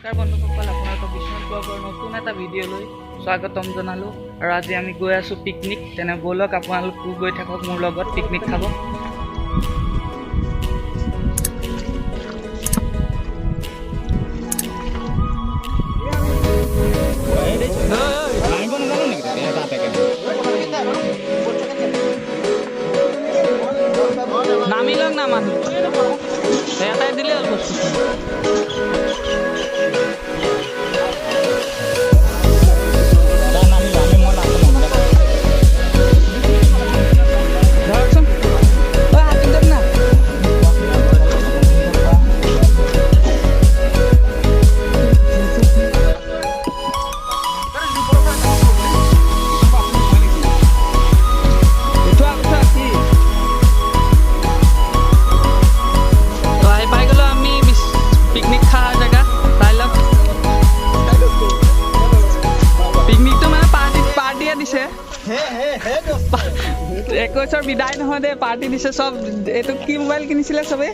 নমস্কাৰ বন্ধুসকল, আপোনালোকক বিশ্বনাথ ব্লগৰ নতুন এটা ভিডিঅ'লৈ স্বাগতম জনালোঁ। আৰু আজি আমি গৈ আছোঁ পিকনিক। তেনে ব'লক আপোনালোকো গৈ থাকক মোৰ লগত পিকনিক খাব। নামি লওক না মানুহ এটাই দিলে হ'ল বস্তু। একৈছৰ বিদায় নহয় দে, পাৰ্টি দিছে চব। এইটো কি মোবাইল কিনিছিলে চবে?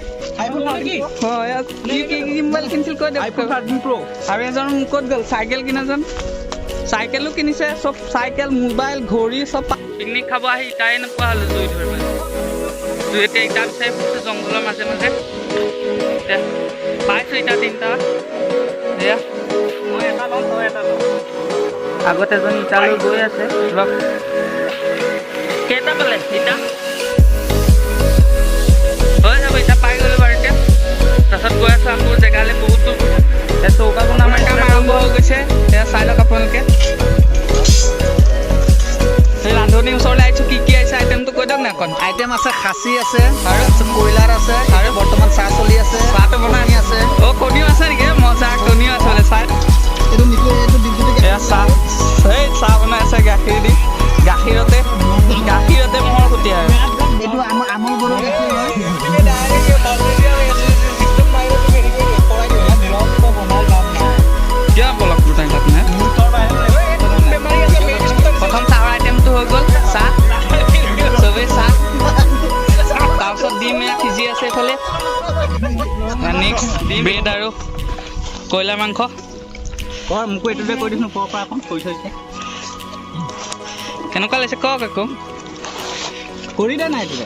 কি মোবাইল কিনিছিল কৈ দিয়ক। আৰু এজন ক'ত গ'ল? চাইকেল কিনাজন, চাইকেলো কিনিছে চব। চাইকেল, মোবাইল, ঘড়ী চব। পিকনিক খাব আহি ইটাই নোপোৱা হ'লো জুই ধৰিবলৈ। জুই এতিয়া ইটা বিচাৰি ফুৰিছে জংঘলৰ মাজে মাজে। পাইছোঁ ইটা তিনিটা। এয়া আগত এজন ইটা লৈ গৈ আছে। কেইটা পালে ইটা? হৈ যাব, ইটা পাই গ'লো বাৰু এতিয়া। তাৰপিছত গৈ আছোঁ আকৌ জেগালৈ বহুত দূৰ। এতিয়া চৌকা বনোৱা আমাৰ কাম আৰম্ভ হৈ গৈছে। এতিয়া চাই লওক আপোনালোকে। সেই ৰান্ধনিৰ ওচৰলৈ আহিছোঁ। কি কি আহিছে আইটেমটো কৈ দিয়ক না অকণ। আইটেম আছে, খাচী আছে আৰু ব্ৰইলাৰ আছে আৰু বৰ্তমান চাহ চলি আছে। চাহটো বনাই আছে। অ' কণীও আছে নেকি? মজা, কণীও আছে বোলে। চাহ এয়া চাহ, এই চাহ বনাই আছে গাখীৰ দি। গাখীৰতে মহৰ খুটি আৰু এইটো আমুল গৰুৰ গাখীৰ হয়। কিয় বলক দুটাই তাত নাই? প্ৰথম চাহৰ আইটেমটো হৈ গ'ল চাহ। চবেই চাহ। তাৰপিছত ডিম এয়া সিজি আছে এইফালে। নেক্সট ব্ৰেড আৰু কয়লাৰ মাংস। মোকো এইটোতে কৈ দিছোঁ, পৰা এখন কৰি থৈছে। কেনেকুৱা লাগিছে কওক আকৌ। কৰি দে নাই এইটোতে।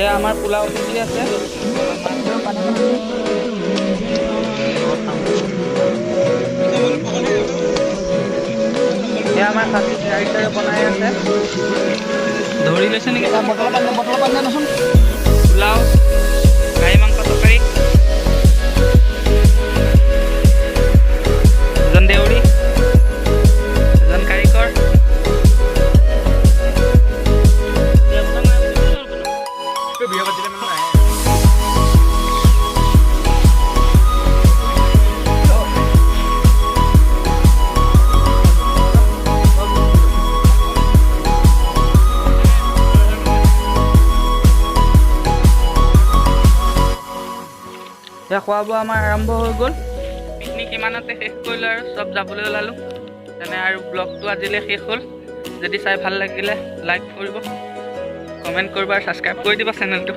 এয়া আমাৰ পোলাও সিজি আছে। এয়া আমাৰ খাচী চাৰিটাৰে বনাই আছে। ধৰি লৈছে নেকি? বটলৰ পানী দেচোন। পোলাও, গাহৰি মাংস তৰকাৰী, এজন দেউৰী, এজন কাৰিকৰ। এতিয়া খোৱা বোৱা আমাৰ আৰম্ভ হৈ গ'ল। পিকনিক ইমানতে শেষ কৰিলোঁ আৰু চব যাবলৈ ওলালোঁ। তেনে আৰু ব্লগটো আজিলৈ শেষ হ'ল। যদি চাই ভাল লাগিলে লাইক কৰিব, কমেণ্ট কৰিব আৰু ছাবস্ক্ৰাইব কৰি দিব চেনেলটো।